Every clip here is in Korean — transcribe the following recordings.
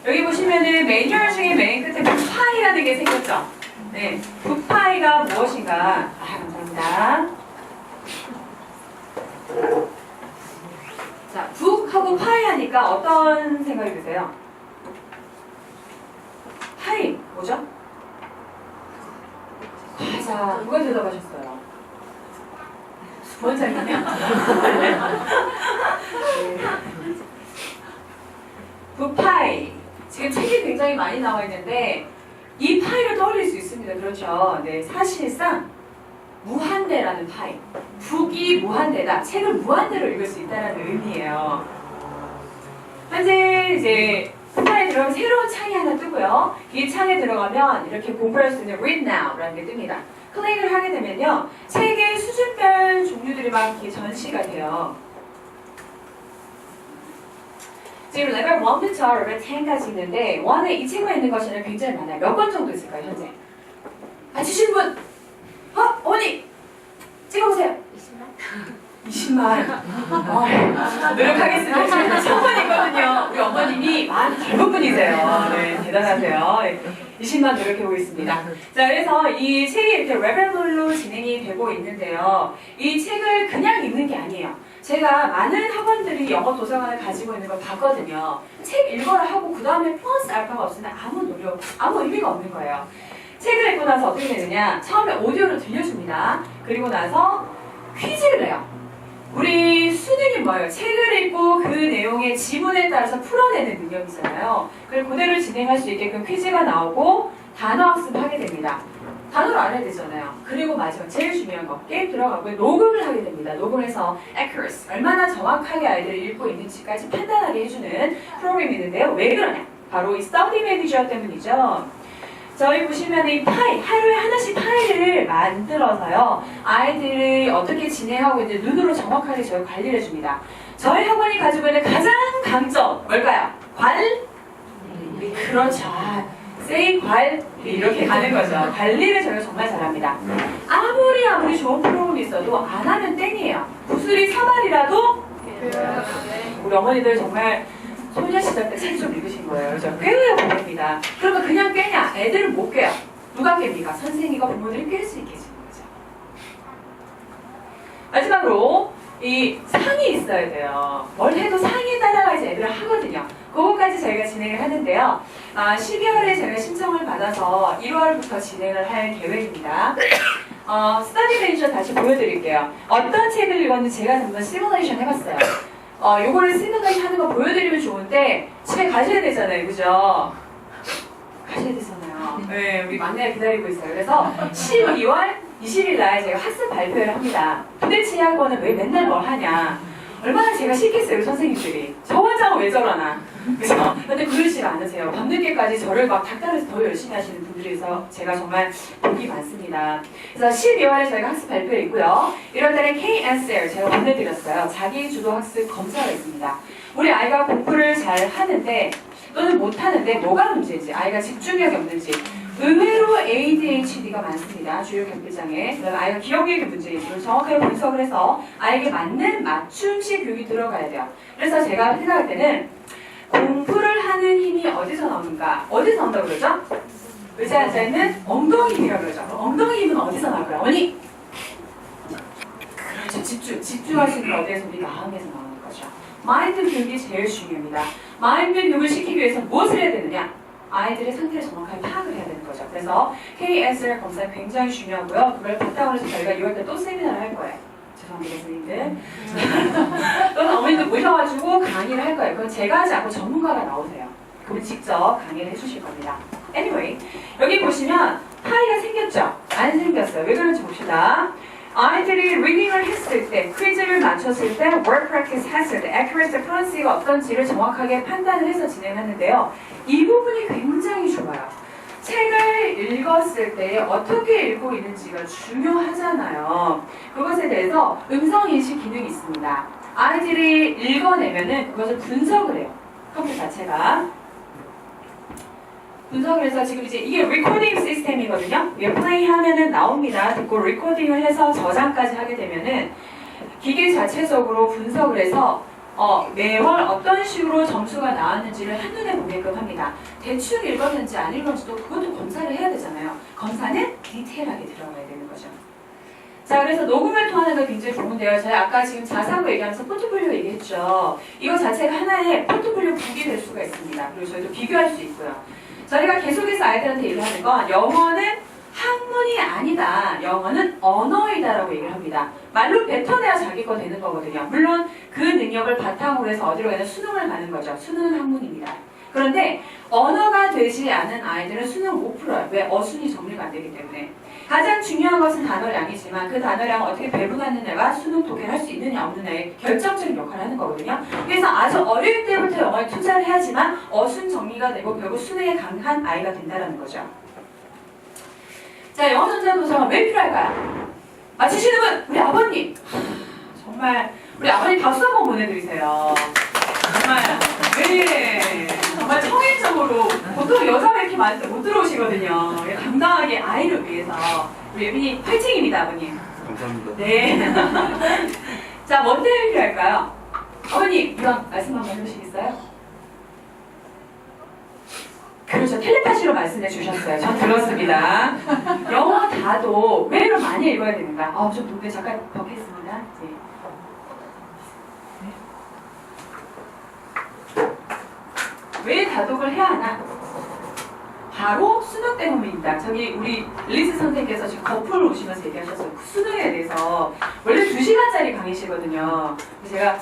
여기 보시면은 매뉴얼 중에 맨 끝에 북파이라는 게 생겼죠? 네, 북파이가 무엇인가? 감사합니다. 자, 북하고 파이 하니까 어떤 생각이 드세요? 파이, 뭐죠? 과자, 누가 대답하셨어요? 원장님이요? 북파이. 지금 책이 굉장히 많이 나와 있는데 이 파이를 떠올릴 수 있습니다. 그렇죠? 네, 사실상 무한대라는 파이. 북이 무한대다. 책을 무한대로 읽을 수 있다는 의미예요. 현재 이제 북파이에 들어가면 새로운 창이 하나 뜨고요. 이 창에 들어가면 이렇게 공부할 수 있는 Read Now라는 게 뜹니다. 클릭을 하게 되면요, 책의 수준별 종류들이 막 이렇게 전시가 돼요. 지금 레벨 1부터 레벨 10까지 있는데 1에 이 책만 있는 것이 굉장히 많아요. 몇 권 정도 있을까요, 현재? 주신 분! 어머니! 찍어보세요. 20만. 노력하겠습니다. 지금 1000번이거든요. 우리 어머님이 많이 젊은 분이세요. 네, 대단하세요. 20만 노력해보겠습니다. 자, 그래서 이 책이 이렇게 레벨별로 진행이 되고 있는데요. 이 책을 그냥 읽는 게 아니에요. 제가 많은 학원들이 영어 도서관을 가지고 있는 걸 봤거든요. 책 읽어라 하고 그 다음에 플러스 알파가 없으면 아무 의미가 없는 거예요. 책을 읽고 나서 어떻게 되느냐? 처음에 오디오로 들려줍니다. 그리고 나서 퀴즈를 내요. 우리 수능이 뭐예요? 책을 읽고 그 내용의 지문에 따라서 풀어내는 능력이잖아요. 그리고 그대로 진행할 수 있게끔 퀴즈가 나오고 단어 학습을 하게 됩니다. 단어를 알아야 되잖아요. 그리고 마지막 제일 중요한 거, 게임 들어가고 녹음을 하게 됩니다. 녹음해서 accuracy, 얼마나 정확하게 아이들이 읽고 있는지까지 판단하게 해주는 프로그램이 있는데요. 왜 그러냐? 바로 이 스터디 매니저 때문이죠. 저희 보시면 이 파이, 하루에 하나씩 파일을 만들어서요, 아이들이 어떻게 진행하고 있는지 눈으로 정확하게 저희 관리를 해줍니다. 저희 학원이 가지고 있는 가장 강점, 뭘까요? 관리. 그렇죠. 관리, 이렇게 가는 거죠. 관리를 저희가 정말 잘합니다. 아무리 좋은 프로그램이 있어도 안 하면 땡이에요. 구슬이 3알이라도 우리 어머니들 정말 소녀시절 때 책 좀 읽으신 거예요. 그죠? 꿰어야 보냅니다. 그러면 그냥 꿰냐? 애들은 못 꿰요. 누가 깹니까? 선생님과 부모들이 꿰 수 있게 해주는 거죠. 마지막으로 이 상이 있어야 돼요. 뭘 해도 상에 따라가야지 애들을 하거든요. 그거까지 저희가 진행을 하는데요. 12월에 저희가 신청을 받아서 1월부터 진행을 할 계획입니다. 스터디 매니저 다시 보여드릴게요. 어떤 책을 읽었는지 제가 한번 시뮬레이션 해봤어요. 요거를 시뮬레이션 하는 거 보여드리면 좋은데 집에 가셔야 되잖아요. 그죠? 가셔야 되잖아요. 네, 우리 막내가 기다리고 있어요. 그래서 12월 20일 날 제가 학습 발표를 합니다. 도대체 이 학원은 왜 맨날 뭘 하냐? 얼마나 제가 싫겠어요, 선생님들이. 저 원장은 왜 저러나? 그죠? 근데 그러시지 않으세요. 밤늦게까지 저를 막 닥달해서 더 열심히 하시는 분들이서 제가 정말 복이 많습니다. 그래서 12월에 저희가 학습 발표를 있고요. 1월달에 KSL 제가 보내드렸어요. 자기 주도 학습 검사가 있습니다. 우리 아이가 공부를 잘 하는데 또는 못하는데 뭐가 문제인지, 아이가 집중력이 없는지, 의외로 ADHD가 많습니다. 주요 경계장애. 아이가 기억력의 문제인지를 정확하게 분석을 해서 아이에게 맞는 맞춤식 교육이 들어가야 돼요. 그래서 제가 생각할 때는 공부를 하는 힘이 어디서 나오는가? 어디서 나온다고 그러죠? 의자에 앉아있는 엉덩이 힘이라고 그러죠. 엉덩이 힘은 어디서 나올까요? 어머니? 그렇죠. 집중하시는 건 어디에서? 우리 마음에서 나오는 거죠. 마인드 교육이 제일 중요합니다. 마인드 교육을 시키기 위해서 무엇을 해야 되느냐? 아이들의 상태를 정확하게 파악을 해야 되는 거죠. 그래서 KSL 검사 굉장히 중요하고요. 그걸 바탕으로 해서 저희가 2월달 또 세미나를 할 거예요. 죄송합니다, 선생님들. 또는 어머니들 모셔가지고 강의를 할 거예요. 그건 제가 하지 않고 전문가가 나오세요. 그분 직접 강의를 해주실 겁니다. Anyway, 여기 보시면 파이가 생겼죠? 안 생겼어요. 왜 그런지 봅시다. 아이들이 리딩을 했을 때, 퀴즈를 맞췄을 때, word practice 했을 때, accuracy, fluency가 어떤지를 정확하게 판단을 해서 진행하는데요. 이 부분이 굉장히 좋아요. 책을 읽었을 때 어떻게 읽고 있는지가 중요하잖아요. 그것에 대해서 음성인식 기능이 있습니다. 아이들이 읽어내면은 그것을 분석을 해요. 컴퓨터 자체가. 분석을 해서 지금 이제 이게 리코딩 시스템이거든요. 이게 플레이 하면은 나옵니다. 듣고 리코딩을 해서 저장까지 하게 되면은 기계 자체적으로 분석을 해서 매월 어떤 식으로 점수가 나왔는지를 한눈에 보게끔 합니다. 대충 읽었는지 안 읽었는지도 그것도 검사를 해야 되잖아요. 검사는 디테일하게 들어가야 되는 거죠. 자, 그래서 녹음을 통하는 거 굉장히 좋은데요. 저희 아까 지금 자사고 얘기하면서 포트폴리오 얘기했죠. 이거 자체가 하나의 포트폴리오 북이 될 수가 있습니다. 그리고 저희도 비교할 수 있고요. 저희가 계속해서 아이들한테 얘기하는 건 영어는 학문이 아니다. 영어는 언어이다라고 얘기를 합니다. 말로 뱉어내야 자기 거 되는 거거든요. 물론 그 능력을 바탕으로 해서 어디로 가냐 수능을 가는 거죠. 수능은 학문입니다. 그런데 언어가 되지 않은 아이들은 수능을 못 풀어요. 왜? 어순이 정리가 안 되기 때문에. 가장 중요한 것은 단어량이지만 그 단어량을 어떻게 배분하느냐가 수능 독해를 할 수 있느냐 없느냐의 결정적인 역할을 하는 거거든요. 그래서 아주 어릴 때부터 영어에 투자를 해야지만 어순 정리가 되고 결국 수능에 강한 아이가 된다는 거죠. 자, 영어 전자도서가 왜 필요할까요? 맞히시는 분! 우리 아버님! 정말 우리 아버님 박수 한번 보내드리세요. 정말 정말 청일적으로 보통 여자가 이렇게 많은데 못 들어오시거든요. 당당하게 아이를 위해서 우리 예빈이 파이팅입니다, 아버님. 감사합니다. 네. 자, 뭔 때문에 필요할까요? 아버님, 이왕 말씀 한번 해주시겠어요? 그렇죠. 텔레파시로 말씀해 주셨어요. 전 들었습니다. 영어 다도 왜 이렇게 많이 읽어야 되는가? 좀 근데 잠깐 벽했습니다. 네. 왜 다독을 해야 하나? 바로 수능 때문입니다. 저기 우리 릴리스 선생님께서 지금 거풀 오시면서 얘기하셨어요. 그 수능에 대해서 원래 2시간짜리 강의시거든요. 제가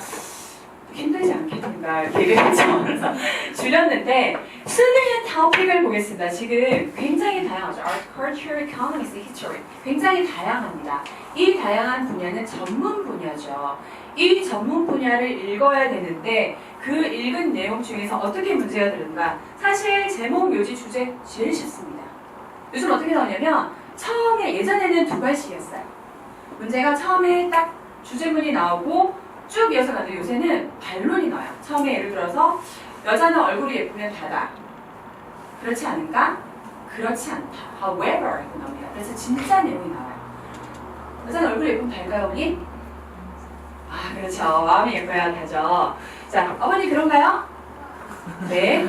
힘들지 않겠는가 이렇게 얘기했죠. 그래서 줄였는데 수능의 토픽을 보겠습니다. 지금 굉장히 다양하죠. Art, Culture, Economics, History 굉장히 다양합니다. 이 다양한 분야는 전문 분야죠. 이 전문 분야를 읽어야 되는데 그 읽은 내용 중에서 어떻게 문제가 되는가? 사실 제목, 요지, 주제 제일 쉽습니다. 요즘 어떻게 나오냐면 처음에 예전에는 2가지였어요. 문제가 처음에 딱 주제문이 나오고 쭉 이어서 가는데 요새는 반론이 나와요. 처음에 예를 들어서 여자는 얼굴이 예쁘면 다다. 그렇지 않은가? 그렇지 않다. However 이렇게 나옵니다. 그래서 진짜 내용이 나와요. 여자는 얼굴이 예쁘면 달까요, 어머니? 그렇죠. 마음이 예뻐야 다죠. 자, 어머니 그런가요? 네.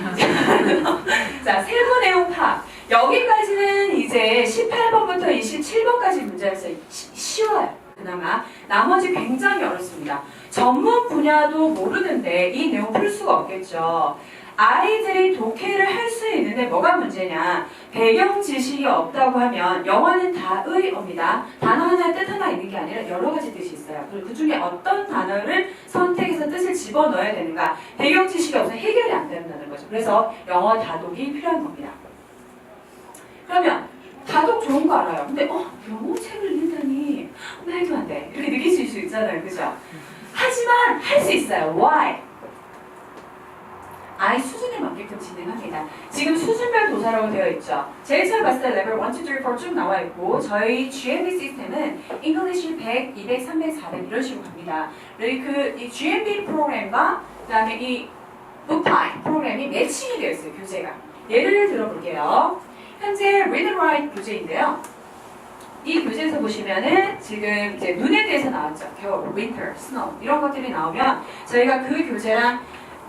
자, 세부 내용 파악. 여기까지는 이제 18번부터 27번까지 문제가 쉬워요. 그나마 나머지 굉장히 어렵습니다. 전문 분야도 모르는데 이 내용 풀 수가 없겠죠. 아이들이 독해를 할 수 있는데 뭐가 문제냐? 배경 지식이 없다고 하면 영어는 다의어입니다. 단어 하나에 뜻 하나 있는 게 아니라 여러 가지 뜻이 있어요. 그리고 그 중에 어떤 단어를 선택해서 뜻을 집어넣어야 되는가? 배경 지식이 없으면 해결이 안 된다는 거죠. 그래서 영어 다독이 필요한 겁니다. 그러면 다독 좋은 거 알아요. 근데 영어 책을 읽다니 말도 안 돼. 이렇게 느끼실 수 있잖아요. 그죠? 하지만 할 수 있어요. Why? 아이 수준에 맞게끔 진행합니다. 지금 수준별 도사라고 되어 있죠. 제일 처음 봤을 때 레벨 1, 2, 3, 4 쭉 나와 있고 저희 GMB 시스템은 English 100, 200, 300, 400 이런 식으로 갑니다. 그리고 이 GMB 프로그램과 그 다음에 이 부파이 프로그램이 매칭이 되어 있어요. 교재가. 예를 들어볼게요. 현재 Read and Write 교재인데요. 이 교재에서 보시면은 지금 이제 눈에 대해서 나왔죠. 겨울, winter, snow 이런 것들이 나오면 저희가 그 교재랑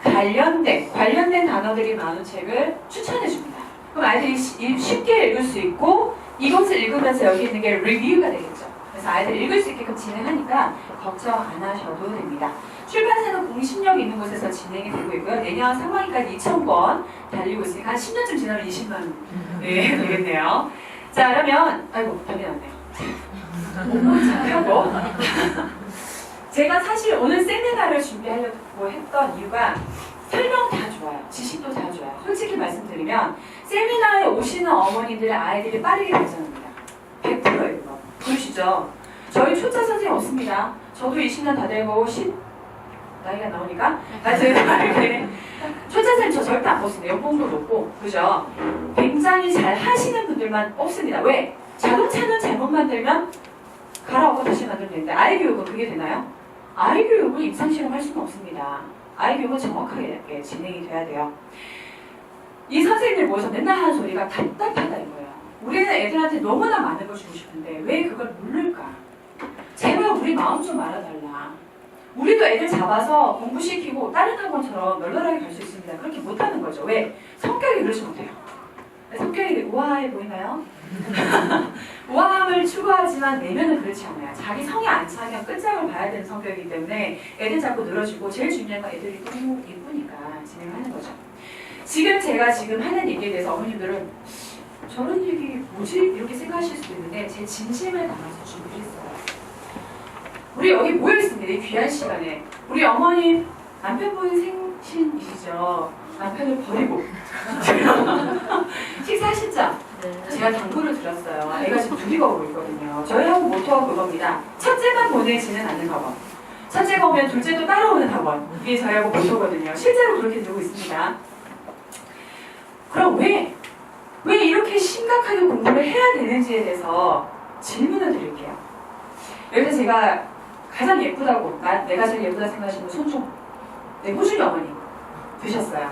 관련된 단어들이 나오는 책을 추천해 줍니다. 그럼 아이들이 쉽게 읽을 수 있고 이것을 읽으면서 여기 있는 게 리뷰가 되겠죠. 그래서 아이들 읽을 수 있게끔 진행하니까 걱정 안 하셔도 됩니다. 출판사는 공신력 있는 곳에서 진행이 되고 있고요. 내년 상반기까지 2,000권 달리고 있으니까 한 10년쯤 지나면 20만 네, 되겠네요. 자, 그러면 아이고 답이 났네요. 하고 제가 사실 오늘 세미나를 준비하려고 했던 이유가 설명 다 좋아요. 지식도 다 좋아요. 솔직히 말씀드리면 세미나에 오시는 어머니들의 아이들이 빠르게 발전합니다. 100%예요. 이거. 보이시죠? 저희 초짜 선생님 없습니다. 저도 20년 다 되고 나이가 나오니까 하여튼 이렇게 초짜 선생님 저 절대 안 뽑습니다. 연봉도 높고 그죠? 굉장히 잘 하시는 분들만 뽑습니다. 왜? 자동차는 잘못 만들면 갈아엎고 다시 만들면 되는데 아이 교육은 그게 되나요? 아이 교육을 임상실험 할 수는 없습니다. 아이 교육은 정확하게 진행이 돼야 돼요. 이 선생님들 모여서 맨날 하는 소리가 답답하다 이거예요. 우리는 애들한테 너무나 많은 걸 주고 싶은데 왜 그걸 모를까? 제발 우리 마음 좀 알아달라. 우리도 애들 잡아서 공부시키고 다른 학원처럼 널널하게 갈 수 있습니다. 그렇게 못하는 거죠. 왜? 성격이 그렇지 못해요. 성격이 우아해 보이나요? 우아함을 추구하지만 내면은 그렇지 않아요. 자기 성에 안 차면 끝장을 봐야 되는 성격이기 때문에 애들 자꾸 늘어지고 제일 중요한 건 애들이 너무 예쁘니까 진행하는 거죠. 지금 제가 지금 하는 얘기에 대해서 어머님들은 저런 얘기 뭐지? 이렇게 생각하실 수도 있는데 제 진심을 담아서 준비했어요. 우리 여기 모여있습니다. 이 귀한 시간에. 우리 어머님 남편분 생신이시죠? 남편을 버리고 식사하셨죠? 네. 제가 당부를 드렸어요. 애가 지금 둘이 가고 있거든요. 저희 학원 모토가 그겁니다. 첫째만 보내지는 않는 학원. 첫째가 오면 둘째도 따라오는 학원. 이게 저희 학원 모토거든요. 실제로 그렇게 되고 있습니다. 그럼 왜 이렇게 심각하게 공부를 해야 되는지에 대해서 질문을 드릴게요. 여기서 제가 가장 예쁘다고, 내가 제일 예쁘다 생각하시는 손 좀. 네, 호준이 어머니 드셨어요.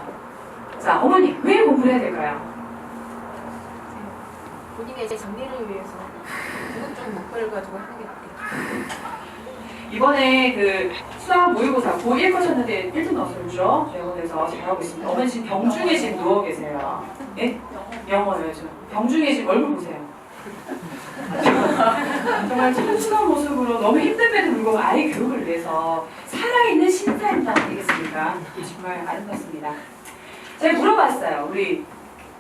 자, 어머니 왜 공부를 해야 될까요? 본인의 장래를 위해서 궁극적 목표를 가지고 하는 게 낫겠죠. 이번에 그 수학 모의고사 고1 거셨는데 1등 나왔었죠? 저희 학원에서 잘하고 있습니다. 어머니 지금 병중에 지금 누워 계세요. 예? 영어요. 병중에 지금 얼굴 보세요. 정말 청순한 모습으로 너무 힘듦에도 불구하고 아이 교육을 위해서 살아있는 신사임당 아니겠습니까? 정말 아름답습니다. 제가 물어봤어요. 우리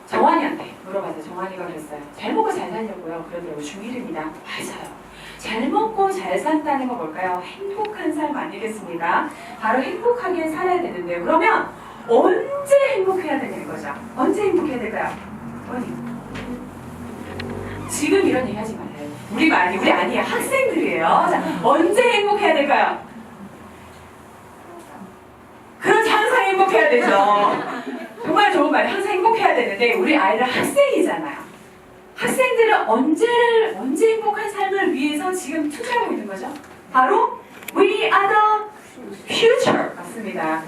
정환이한테 물어봤어요. 정환이가 그랬어요. 잘 먹고 잘 살려고요. 그러더라고요. 중1입니다. 맞아요. 잘 먹고 잘 산다는 건 뭘까요? 행복한 삶 아니겠습니까? 바로 행복하게 살아야 되는데요. 그러면 언제 행복해야 되는 거죠? 언제 행복해야 될까요? 어머니. 지금 이런 얘기 하지 말아요. 우리 아니에요. 학생들이에요. 자, 언제 행복해야 될까요? 그렇지, 항상 행복해야 되죠. 정말 좋은 말이에요. 항상 행복해야 되는데 우리 아이들 학생이잖아요. 학생들은 언제 행복한 삶을 위해서 지금 투자하고 있는 거죠? 바로 We are the future. 맞습니다.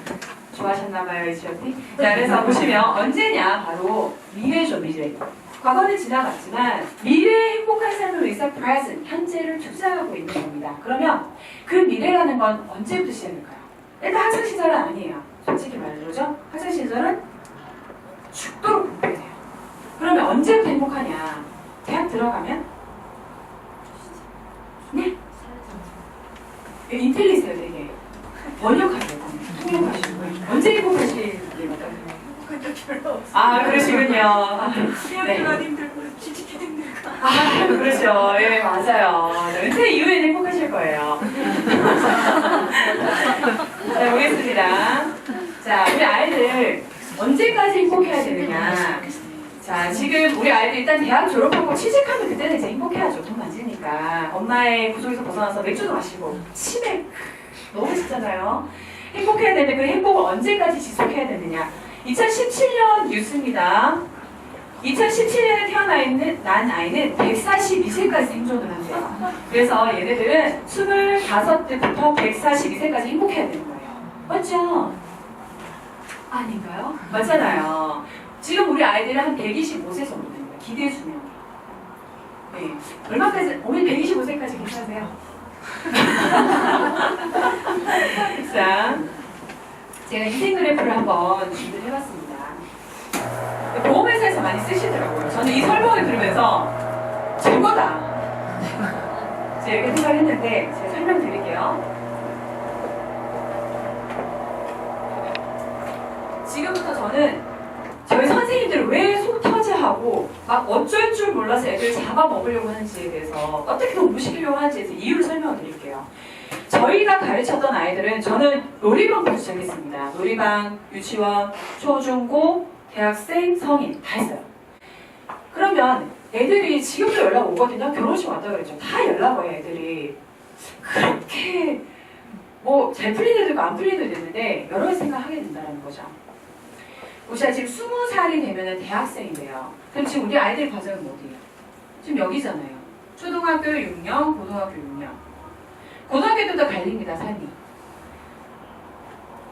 좋아하셨나봐요, 이지언니? 자, 그래서 보시면 언제냐? 바로 미래죠, 미래. 과거는 지나갔지만 미래의 행복한 삶을 위해서 present, 현재를 투자하고 있는 겁니다. 그러면 그 미래라는 건 언제부터 시작될까요? 일단 학창 시절은 아니에요. 솔직히 말로죠. 학창 시절은 죽도록 공부해야 돼요. 그러면 언제부터 행복하냐? 대학 들어가면? 네? 인텔리세요, 되게. 번역하세요. 통역하시고. 언제 행복하시는 것 같아요? 아, 그러시군요. 네. 아, 그렇죠. 예, 맞아요. 은퇴 이후에 행복하실 거예요. 자, 보겠습니다. 자, 우리 아이들 언제까지 행복해야 되느냐. 자, 지금 우리 아이들 일단 대학 졸업하고 취직하면 그때는 이제 행복해야죠. 돈 많으니까. 엄마의 구속에서 벗어나서 맥주도 마시고 치맥 너무 맛있잖아요. 행복해야 되는데 그 행복을 언제까지 지속해야 되느냐. 2017년 뉴스입니다. 2017년에 난 아이는 142세까지 생존을 한대요. 그래서 얘네들은 25때부터 142세까지 행복해야 되는 거예요. 맞죠? 아닌가요? 맞잖아요. 지금 우리 아이들은 한 125세 정도 됩니다. 기대 수명. 네. 얼마까지? 어머니 125세까지 괜찮으세요? 자, 제가 인생 그래프를 한번 준비를 해봤습니다. 보험회사에서 많이 쓰시더라고요. 저는 이 설명을 들으면서 최고다. 제가 이렇게 생각을 했는데 제가 설명드릴게요. 지금부터 저는 저희 선생님들 왜 속 터져하고 막 어쩔 줄 몰라서 애들 잡아먹으려고 하는지에 대해서 어떻게 공부시키려고 하는지에 대해서 이유를 설명을 드릴게요. 저희가 가르쳤던 아이들은 저는 놀이방부터 시작했습니다. 놀이방, 유치원, 초중고, 대학생, 성인 다 했어요. 그러면 애들이 지금도 연락 오거든요. 결혼식 왔다 그랬죠. 다 연락 와요, 애들이. 그렇게 뭐 잘 풀리는 애도 있고 안 풀리는 애도 있는데 여러 가지 생각하게 된다는 거죠. 우리가 지금 20살이 되면 대학생인데요. 그럼 지금 우리 아이들 과정은 어디예요? 지금 여기잖아요. 초등학교 6년, 고등학교 6년. 고등학교 때도 갈립니다, 삶이.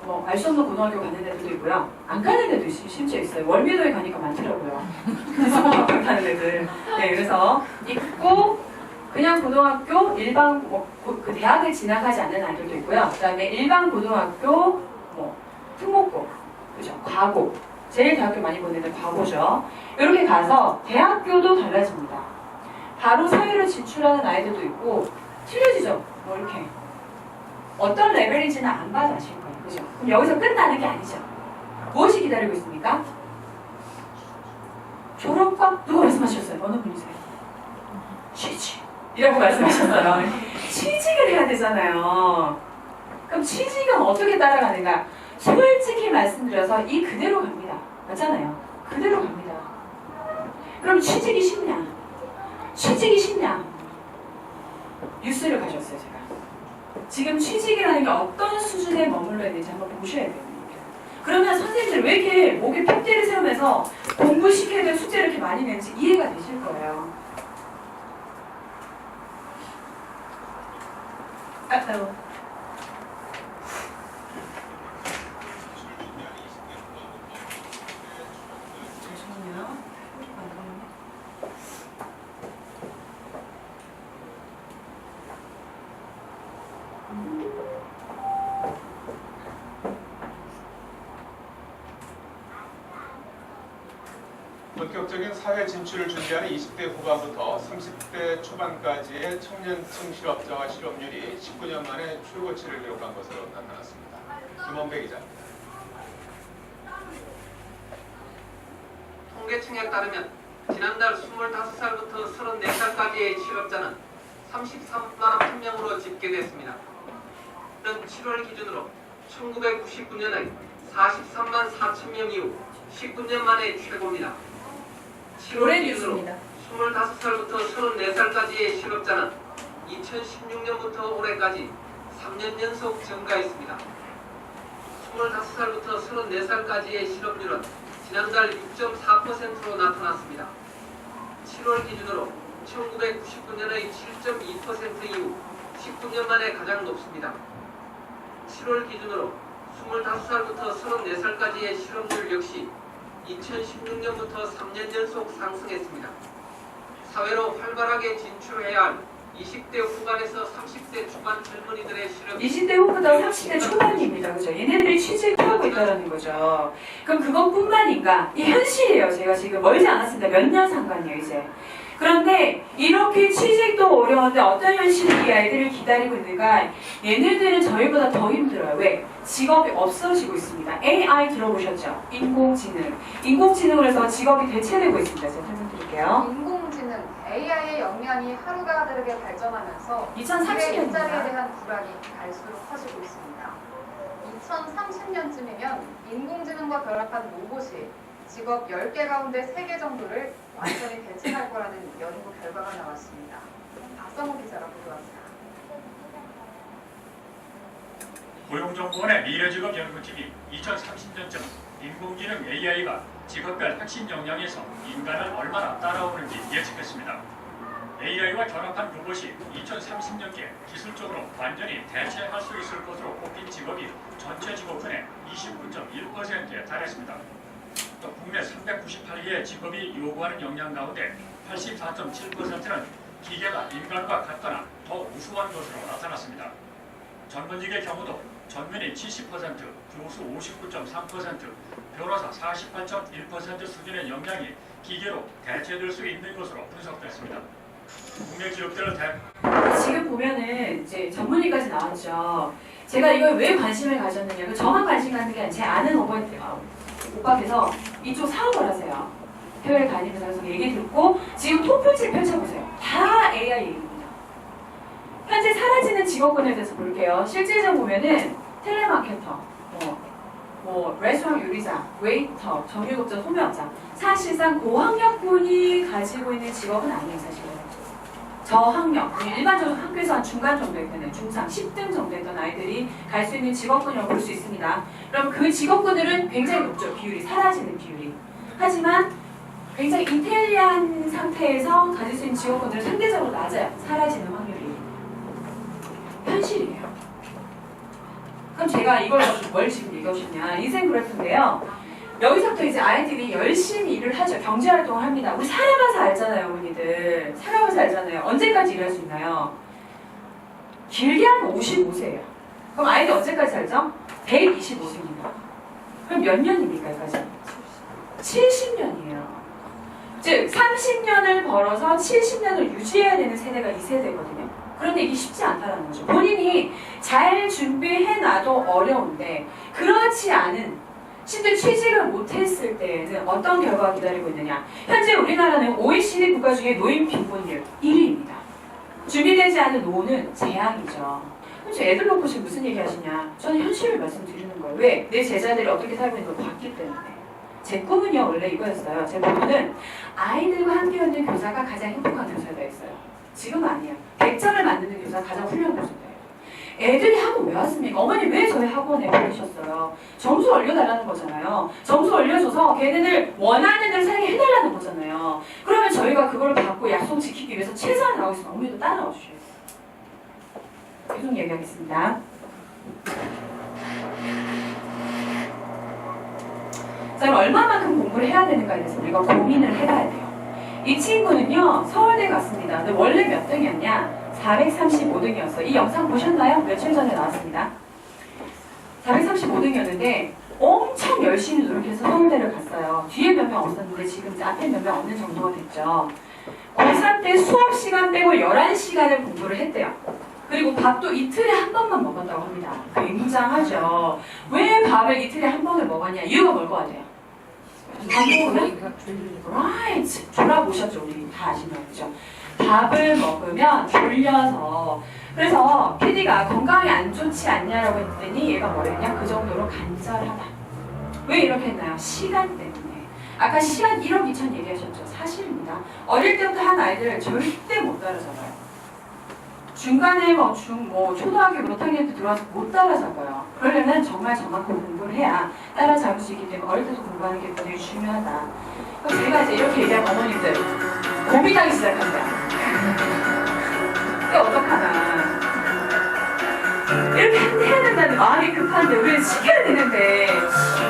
뭐, 알 수 없는 고등학교 가는 애들도 있고요. 안 가는 애도 심지어 있어요. 월미도에 가니까 많더라고요. 수학학교 가는 애들. 네, 그래서 있고, 그냥 고등학교 일반 그 대학을 진학하지 않는 아이들도 있고요. 그다음에 일반 고등학교 뭐 특목고, 그죠? 과고. 제일 대학교 많이 보내는 과고죠. 이렇게 가서 대학교도 달라집니다. 바로 사회로 진출하는 아이들도 있고 틀려지죠. 뭐 이렇게 어떤 레벨인지는 안 봐도 아실 거예요. 그죠? 그럼 여기서 끝나는 게 아니죠. 무엇이 기다리고 있습니까? 졸업과 누가 말씀하셨어요? 어느 분이세요? 취직이라고 말씀하셨어요. 취직을 해야 되잖아요. 그럼 취직은 어떻게 따라가는가? 솔직히 말씀드려서 이 그대로 갑니다. 맞잖아요. 그대로 갑니다. 그럼 취직이 쉽냐? 취직이 쉽냐? 뉴스를 가져왔어요, 제가. 지금 취직이라는 게 어떤 수준에 머물러 있는지 한번 보셔야 돼요. 그러면 선생님들 왜 이렇게 목에 핏대를 세우면서 공부시켜야 될 숙제를 이렇게 많이 내는지 이해가 되실 거예요. 잠시만요. 본격적인 사회 진출을 준비하는 20대 후반부터 30대 초반까지의 청년층 실업자와 실업률이 19년 만에 최고치를 기록한 것으로 나타났습니다. 김원배 기자입니다. 통계청에 따르면 지난달 25살부터 34살까지의 실업자는 33만 1명으로 집계됐습니다. 이는 7월 기준으로 1999년의 43만 4천 명 이후 19년 만에 최고입니다. 7월 기준으로 25살부터 34살까지의 실업자는 2016년부터 올해까지 3년 연속 증가했습니다. 25살부터 34살까지의 실업률은 지난달 6.4%로 나타났습니다. 7월 기준으로 1999년의 7.2% 이후 19년 만에 가장 높습니다. 7월 기준으로 25살부터 34살까지의 실업률 역시 2016년부터 3년 연속 상승했습니다. 사회로 활발하게 진출해야 할 20대 후반에서 30대 초반 젊은이들의 실업 20대 후부터 30대 초반입니다. 그죠? 얘네들이 취직을 하고 있다는 거죠. 그럼 그것뿐만인가? 이 현실이에요. 제가 지금 멀지 않았습니다. 몇 년 상관이에요, 이제. 그런데 이렇게 취직도 어려운데 어떤 현실이 이 아이들을 기다리고 있는가? 얘네들은 저희보다 더 힘들어요. 왜? 직업이 없어지고 있습니다. AI 들어보셨죠? 인공지능. 인공지능으로 해서 직업이 대체되고 있습니다. 제가 설명드릴게요. 인공지능 AI의 역량이 하루가 다르게 발전하면서 2030년입니다. 일자리에 대한 불안이 갈수록 커지고 있습니다. 2030년쯤이면 인공지능과 결합한 로봇이 직업 10개 가운데 3개 정도를 완전히 대체할 거라는 연구 결과가 나왔습니다. 박성호 기자가 보도합니다. 고용정보원의 미래직업 연구팀이 2030년쯤 인공지능 AI가 직업별 핵심 역량에서 인간을 얼마나 따라오는지 예측했습니다. AI와 결합한 로봇이 2030년께 기술적으로 완전히 대체할 수 있을 것으로 꼽힌 직업이 전체 직업군의 29.1%에 달했습니다. 또 국내 398개의 직업이 요구하는 역량 가운데 84.7%는 기계가 인간과 같거나 더 우수한 것으로 나타났습니다. 전문직의 경우도 전문의 70%, 교수 59.3%, 변호사 48.1% 수준의 역량이 기계로 대체될 수 있는 것으로 분석됐습니다. 국내 기업들은 지금 보면은 이제 전문의까지 나왔죠. 제가 이걸 왜 관심을 가졌느냐? 저만 관심 갖는 게 아니라 제 아는 오빠께서 이쪽 사업을 하세요. 해외 다니면서 얘기 듣고 지금 톱표지를 펼쳐보세요. 다 AI 얘기입니다. 현재 사라지는 직업군에 대해서 볼게요. 실질적으로 보면은 텔레마케터, 레스토랑 요리사, 웨이터, 정유급자, 소매업자. 사실상 고학력군이 가지고 있는 직업은 아니에요, 사실은. 저학력, 일반적으로 학교에서 한 중간 정도 했던 중상 10등 정도 했던 아이들이 갈 수 있는 직업군이라고 볼 수 있습니다. 그럼 그 직업군들은 굉장히 높죠, 비율이, 사라지는 비율이. 하지만 굉장히 인텔리한 상태에서 가질 수 있는 직업군들은 상대적으로 낮아요, 사라지는 확률이. 현실이에요. 그럼 제가 이걸 뭘 지금 읽어주냐, 인생 그래프인데요. 여기서부터 이제 아이들이 열심히 일을 하죠. 경제활동을 합니다. 우리 살아가서 알잖아요, 어머니들. 살아가서 알잖아요. 언제까지 일할 수 있나요? 길게 하면 55세예요. 그럼 아이들 언제까지 살죠? 125세입니다. 그럼 몇 년입니까, 여기까지? 70년이에요. 즉, 30년을 벌어서 70년을 유지해야 되는 세대가 이 세대거든요. 그런데 이게 쉽지 않다는 거죠. 본인이 잘 준비해놔도 어려운데, 그렇지 않은 심지어 취직을 못했을 때에는 어떤 결과가 기다리고 있느냐. 현재 우리나라는 OECD 국가 중에 노인 빈곤율 1위입니다. 준비되지 않은 노후는 재앙이죠. 그럼 애들 놓고 지금 무슨 얘기 하시냐. 저는 현실을 말씀드리는 거예요. 왜? 내 제자들이 어떻게 살고 있는 걸 봤기 때문에. 제 꿈은요, 원래 이거였어요. 제 꿈은 아이들과 함께 있는 교사가 가장 행복한 교사가 있어요. 지금은 아니에요. 100점을 만드는 교사가 가장 훌륭한 교사예요. 애들이 학원 왜 왔습니까? 어머니 왜 저희 학원에 보내셨어요? 점수 올려달라는 거잖아요. 점수 올려줘서 걔네들 원하는 대로 살게 해달라는 거잖아요. 그러면 저희가 그걸 받고 약속 지키기 위해서 최선을 다하고 있으면 어머니도 따라와 주셔야 돼요. 계속 얘기하겠습니다. 자, 그럼 얼마만큼 공부를 해야 되는가에 대해서 우리가 고민을 해봐야 돼요. 이 친구는요, 서울대 갔습니다. 근데 원래 몇 등이었냐? 435등이었어요. 이 영상 보셨나요? 며칠 전에 나왔습니다. 435등이었는데 엄청 열심히 노력해서 서울대를 갔어요. 뒤에 몇 명 없었는데 지금 이제 앞에 몇 명 없는 정도가 됐죠. 고3 때 수업 시간 빼고 11시간을 공부를 했대요. 그리고 밥도 이틀에 한 번만 먹었다고 합니다. 굉장하죠. 왜 밥을 이틀에 한 번을 먹었냐? 이유가 뭘 것 같아요? 밥 먹으면? right. 졸아보셨죠? 우리 다 아시는 거죠. 밥을 먹으면 졸려서. 그래서 PD가 건강에 안 좋지 않냐라고 했더니 얘가 뭐랬냐? 그 정도로 간절하다. 왜 이렇게 했나요? 시간 때문에. 아까 시간 1억 2천 얘기하셨죠? 사실입니다. 어릴 때부터 한 아이들 절대 못 따라잡아요. 중간에 초등학교 몇 학년 때 들어와서 못 따라잡아요. 그러려면 정말 저만큼 공부를 해야 따라잡을 수 있기 때문에 어릴 때도 공부하는 게 굉장히 중요하다. 그럼 제가 이제 이렇게 얘기하면 어머님들 고민하기 시작합니다. 이게 어떡하나. 이렇게 해야 된다는 마음이 급한데 우리는 시켜야 되는데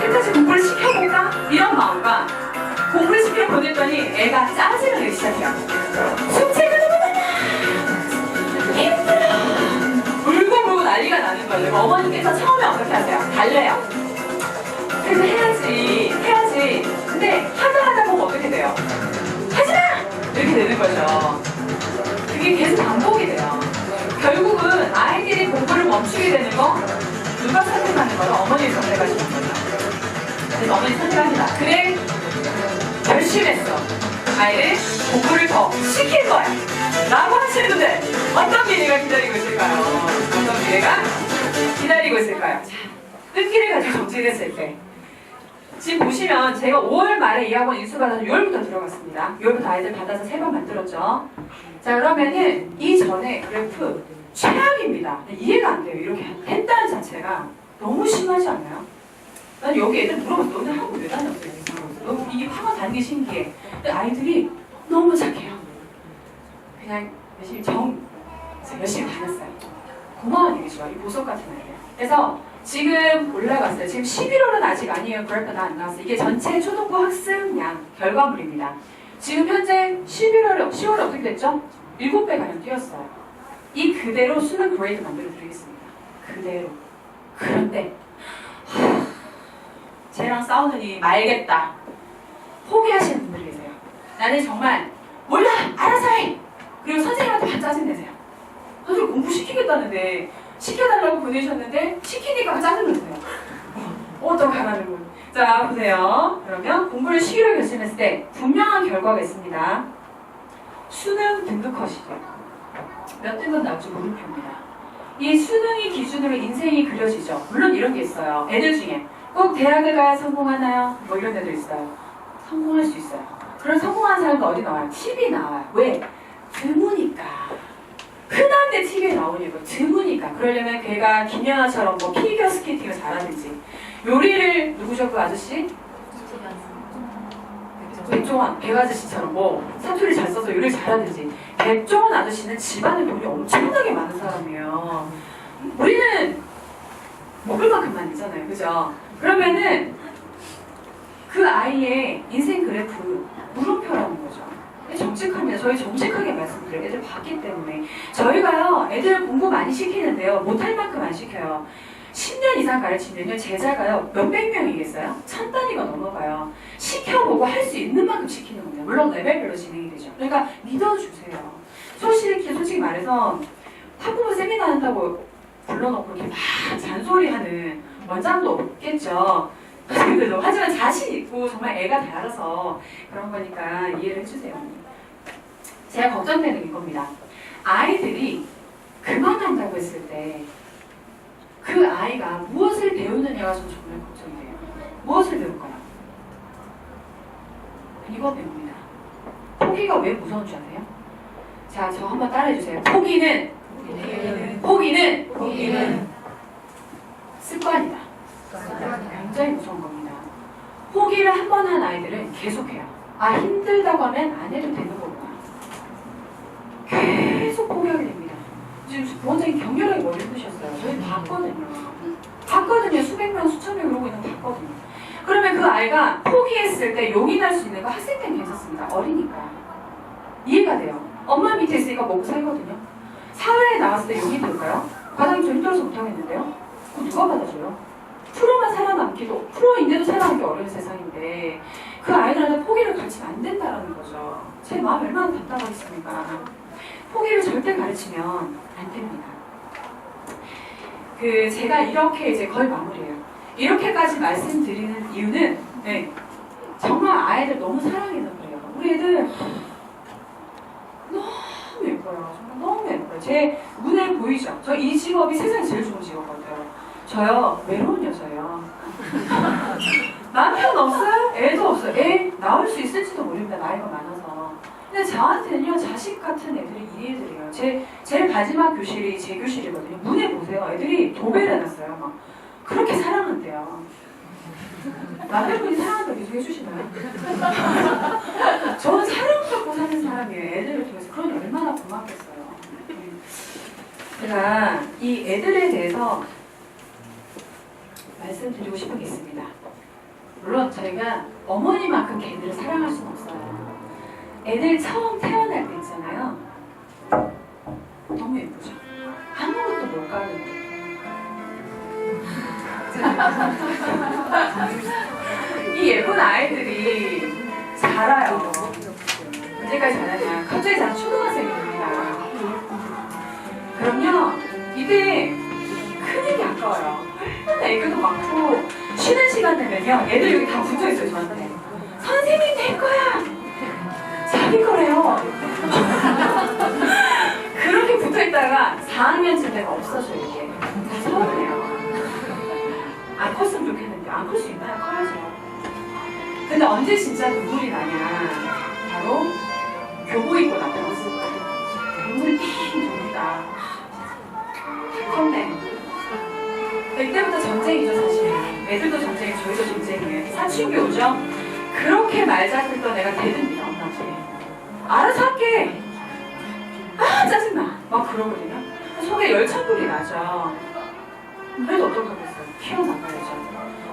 끝까지 공부를 시켜볼까? 이런 마음과 공부를 시켜 보냈더니 애가 짜증을 내기 시작해요. 숙제가 너무 많아! 힘들어! 울고 난리가 나는 거예요. 어머님께서 처음에 어떻게 하세요? 달래요. 그래서 해야지. 근데 하다 보면 어떻게 돼요? 하지마! 이렇게 되는 거죠. 그게 계속 반복이 돼요. 결국은 아이들이 공부를 멈추게 되는 거 누가 선택하는 거예요? 어머님이 선택하시는 거예요. 그래서 어머니 선택합니다. 그래, 결심했어. 아이를 공부를 더 시킬 거야. 라고 하시는 분들 어떤 미래가 기다리고 있을까요? 어떤 미래가 기다리고 있을까요? 자, 뜻기를 가지고 정지됐을 때 지금 보시면 제가 5월 말에 이 학원 인수받아서 6월부터 들어갔습니다. 6월부터 아이들 받아서 3번 만들었죠. 자, 그러면은 이전에 그래프 최악입니다. 이해가 안 돼요. 이렇게 했다는 자체가 너무 심하지 않나요? 난 여기 애들 물어봤어. 너네 학원 왜 다녔어? 너 이게 학원 다니는 게 신기해. 근데 아이들이 너무 착해요. 그냥 열심히 다녔어요. 고마운 얘기죠. 이 보석 같은 아이들. 그래서 지금 올라갔어요. 지금 11월은 아직 아니에요. 그래프가 안 나왔어요. 이게 전체 초등부 학습량 결과물입니다. 지금 현재 10월에 어떻게 됐죠? 7배 가량 뛰었어요. 이 그대로 수능 그레이드 만들어 드리겠습니다. 그대로. 그런데 쟤랑 싸우느니 말겠다. 포기하시는 분들이 계세요. 나는 정말 몰라! 알아서 해! 그리고 선생님한테 반 짜증내세요. 선생님 공부시키겠다는데 시켜달라고 보내셨는데 시키니까 짜증내세요. 어떡하라는 분. 자, 보세요. 그러면 공부를 시키려 결심했을 때 분명한 결과가 있습니다. 수능 등급 컷이죠. 몇 등급 나올지 물음표입니다. 이 수능이 기준으로 인생이 그려지죠. 물론 이런 게 있어요. 애들 중에 꼭 대학을 가야 성공하나요? 뭐 이런 애들 있어요. 성공할 수 있어요. 그런 성공한 사람도 어디 나와요? TV 나와요. 왜? 드무니까. 흔한데 TV에 나오니까 드무니까. 그러려면 걔가 김연아처럼 뭐 피겨 스케이팅을 잘하든지 요리를 누구죠 그 아저씨? 백종원, 백 아저씨처럼 뭐 사투리 잘 써서 요리를 잘하든지. 백종원 아저씨는 집안에 돈이 엄청나게 많은 사람이에요. 우리는 먹을 만큼만 있잖아요, 그죠? 그러면은 그 아이의 인생 그래프 물음표라는 거죠. 정직합니다. 저희 정직하게 말씀드려요. 애들 봤기 때문에. 저희가요, 애들 공부 많이 시키는데요. 못할 만큼 안 시켜요. 10년 이상 가르치면요, 제자가요, 몇백 명이겠어요? 1000단위가 넘어가요. 시켜보고 할 수 있는 만큼 시키는 겁니다. 물론 레벨별로 진행이 되죠. 그러니까 믿어주세요. 솔직히 말해서 학부모 세미나 한다고 불러놓고 이렇게 막 잔소리하는 원장도 없겠죠. 하지만 자신 있고 정말 애가 다 알아서 그런 거니까 이해를 해주세요. 제가 걱정되는 이겁니다. 아이들이 그만한다고 했을 때 그 아이가 무엇을 배우느냐가 전 정말 걱정이 돼요. 무엇을 배울까요? 이거 배웁니다. 포기가 왜 무서운 줄 아세요? 자, 저 한번 따라해주세요. 포기는 습관이다. 굉장히 무서운 겁니다. 포기를 한 번 한 아이들은 계속해요. 아, 힘들다고 하면 안 해도 되는 거구나. 계속 포기하게 됩니다. 지금 부원장님 격렬하게 머리 푸셨어요. 저희 봤거든요. 수백 명, 수천 명 이러고 있는 거 봤거든요. 그러면 그 아이가 포기했을 때 용인할 수 있는 거 학생 때는 괜찮습니다. 어리니까. 이해가 돼요. 엄마 밑에 있으니까 먹고 살거든요. 사회에 나왔을 때 용이 될까요? 과장님 저 힘들어서 못하겠는데요? 그럼 누가 받아줘요? 프로만 살아남기도, 프로인데도 살아남기 어려운 세상인데 그 아이들한테 포기를 가르치면 안 된다는 거죠. 제 마음 얼마나 답답하겠습니까? 포기를 절대 가르치면 안 됩니다. 제가 이렇게 이제 거의 마무리해요. 이렇게까지 말씀드리는 이유는 정말 아이들 너무 사랑해서 그래요. 우리 애들 너무 예뻐요. 정말 너무 예뻐요. 제 눈에 보이죠? 저 이 직업이 세상에 제일 좋은 직업 같아요. 저요, 외로운 여자예요. 남편 없어요? 애도 없어요. 애 낳을 수 있을지도 모릅니다. 나이가 많아서. 근데 저한테는요, 자식 같은 애들이 이 애들이에요. 제일 마지막 교실이 제 교실이거든요. 문에 보세요. 애들이 도배를 해놨어요. 막 그렇게 사랑한대요. 남편분이 사랑한다고 계속 해주시나요? 저는 사랑받고 사는 사람이에요. 애들을 통해서. 그러니 얼마나 고맙겠어요. 제가 이 애들에 대해서 말씀드리고 싶은 게 있습니다. 물론 저희가 어머니만큼 걔들을 사랑할 수는 없어요. 애들 처음 태어날 때 있잖아요. 너무 예쁘죠? 아무것도 못 가르는 이 예쁜 아이들이 자라요. 언제까지 자라냐? 갑자기 다 초등학생이 됩니다. 그럼요, 이때 크는 게 아까워요. 얼마나 애교도 많고 쉬는 시간 되면요, 애들 여기 다 붙어있어요. 저한테 선생님 내 거야! 자기 거래요. 그렇게 붙어있다가 4학년쯤 되면 없어져요. 이게 다 서운해요. 안 컸으면 좋겠는데 안 클 수 있나요? 커야죠. 근데 언제 진짜 눈물이 나냐, 바로 교복 입고 나타났을 때 눈물이 핑 돕니다. 컸네. 이때부터 전쟁이죠. 사실 애들도 전쟁이고 저희도 전쟁이에요. 사춘기 오죠? 그렇게 말잘 듣던 애가 대듭니다. 엄마한테 알아서 할게. 아, 짜증나. 막 그러거든요. 속에 열천불이 나죠. 그래도 어떡하겠어요. 키워나가야죠.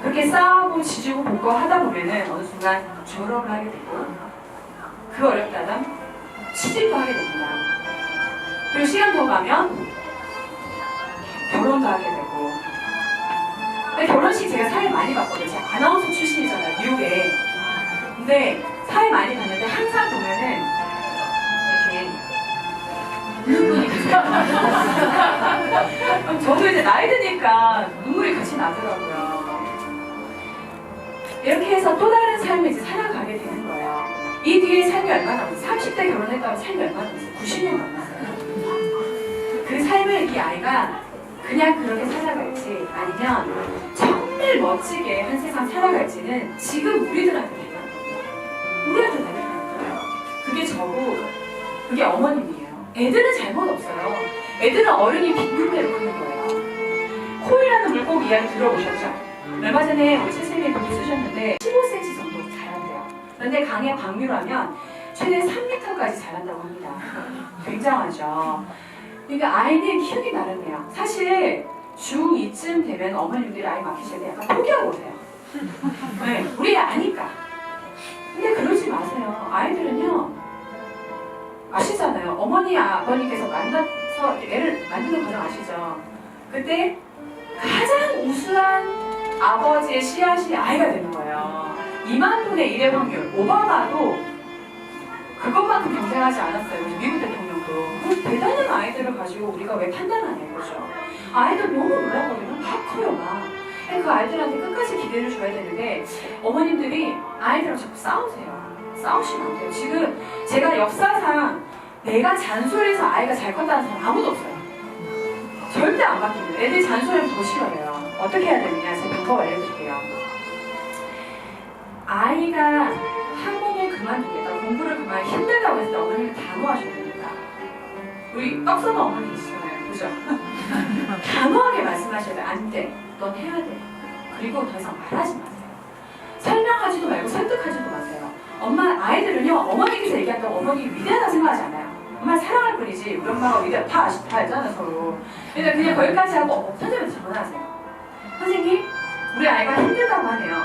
그렇게 싸우고 지지고 볶고 하다 보면은 어느 순간 졸업을 하게 되고, 그 어렵다면 취직도 하게 됩니다. 그리고 시간 더 가면 결혼도 하게 되고. 근데 결혼식 제가 사회 많이 봤거든요. 제가 아나운서 출신이잖아요, 미국에. 근데 사회 많이 봤는데 항상 보면은 이렇게 눈물이 저도 이제 나이 드니까 눈물이 같이 나더라고요. 이렇게 해서 또 다른 삶을 이제 살아가게 되는 거예요. 이 뒤에 삶이 얼마나 남았어요? 30대 결혼했다면 삶이 얼마나 남았어요? 90년 남았어요. 그 삶을 이 아이가 그냥 그렇게 살아갈지 아니면 정말 멋지게 한 세상 살아갈지는 지금 우리들한테 달라요. 우리한테 달라요. 그게 저고 그게 어머님이에요. 애들은 잘못 없어요. 애들은 어른이 빙글대로 하는 거예요. 코이라는 물고기 이야기 들어보셨죠? 얼마 전에 우리 최세미 분이 쓰셨는데 15cm 정도 자란대요. 그런데 강의 방류라면 최대 3m까지 자란다고 합니다. 굉장하죠. 그러니까 아이는 키우기 나름이에요. 사실 중2쯤 되면 어머님들이 아이 맡기실 때 약간 포기하고 오세요. 네, 우리 아니까. 근데 그러지 마세요. 아이들은요, 아시잖아요. 어머니, 아버님께서 만나서 애를 만드는 과정 아시죠? 그때 가장 우수한 아버지의 씨앗이 아이가 되는 거예요. 2만 분의 1의 확률. 오바마도 그것만큼 경쟁하지 않았어요. 우리 미국 대통령도. 그 대단한 아이들을 가지고 우리가 왜 판단하냐 이거죠. 아이들 너무 놀랐거든요. 막 커요, 막. 그 아이들한테 끝까지 기대를 줘야 되는데 어머님들이 아이들하고 자꾸 싸우세요. 싸우시면 안 돼요. 지금 제가 역사상 내가 잔소리해서 아이가 잘 컸다는 사람 아무도 없어요. 절대 안 바뀝니다. 애들이 잔소리하면 더 싫어해요. 어떻게 해야 되느냐? 제가 방법 알려드릴게요. 아이가 학원을 그만두겠다, 공부를 그만 힘들다고 했을 때 어머니는 단호하셔야 됩니다. 우리 떡서는 어머니 계시잖아요. 그죠? 단호하게 말씀하셔야 돼. 안 돼. 넌 해야 돼. 그리고 더 이상 말하지 마세요. 설명하지도 말고 설득하지도 마세요. 아이들은요, 어머니께서 얘기한다고 어머니 위대하다 생각하지 않아요. 엄마 사랑할 뿐이지, 우리 엄마가 위대하다 다 알잖아요, 서로. 그러니까 그냥 거기까지 하고, 선생님한테 전화하세요. 선생님, 우리 아이가 힘들다고 하네요.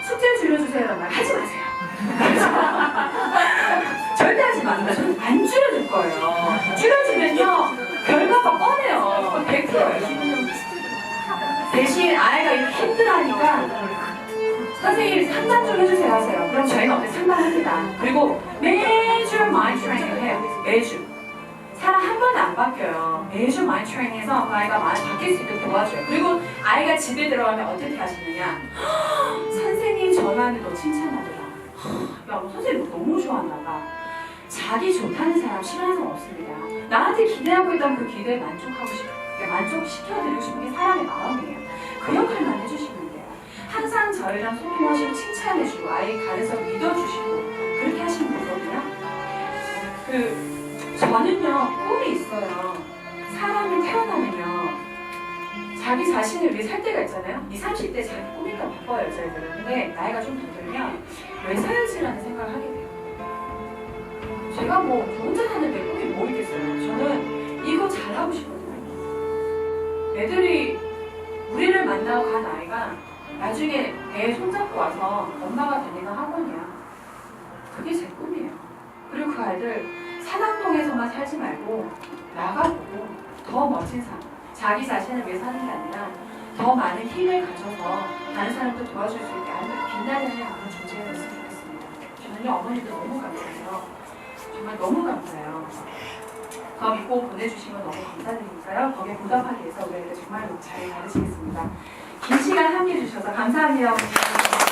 숙제를 줄여주세요. 이런 말 하지 마세요. 절대 하지 마세요. 저는 안 줄여줄 거예요. 줄여주면요, 결과가 뻔해요. 100%예요. 대신 아이가 이렇게 힘들어하니까 선생님 상담 좀 해주세요 하세요. 그럼 저희는 어떻게 상담합니다. 그리고 매주 마인드 트레이닝을 해요. 매주. 사람 한 번에 안 바뀌어요. 매주 마인드 트레이닝해서 그 아이가 많이 바뀔 수 있도록 도와줘요. 그리고 아이가 집에 들어가면 어떻게 하시느냐. 선생님 전화하는 너 칭찬하더라. 야, 선생님 너 너무 좋아하나 봐. 자기 좋다는 사람 싫어하는 사람 없습니다. 나한테 기대하고 있던 그 기대에 만족시켜드리고 싶은 게 사람의 마음이에요. 그 역할만 해주시면 돼요. 항상 저희랑 소통하시고 칭찬해주고 아이 가르쳐 믿어주시고 그렇게 하시면 되거든요. 저는요 꿈이 있어요. 사람을 태어나면요 자기 자신을 위해 살 때가 있잖아요. 20, 30대 자기 꿈이니까 바빠요 여자애들은. 근데 나이가 좀 더 들면 왜 살지라는 생각을 하게 돼요. 제가 뭐 저 혼자 사는데 꿈이 뭐 있겠어요. 저는 이거 잘하고 싶거든요. 애들이 우리를 만나고 간 아이가 나중에 애 손잡고 와서 엄마가 다니는 학원이야. 그게 제 꿈이에요. 그리고 그 아이들 사당동에서만 살지 말고 나가보고 더 멋진 삶, 자기 자신을 위해 사는 게 아니라 더 많은 힘을 가져서 다른 사람도 도와줄 수 있게 빛나는 아무 존재가 됐으면 좋겠습니다. 저는요 어머니도 너무 감사해요. 정말 너무 감사해요. 더 믿고 보내주시면 너무 감사드리니까요. 거기에 보답하기 위해서 우리 애들 정말 잘 가르치겠습니다. 긴 시간 함께해 주셔서 감사합니다. 어머니.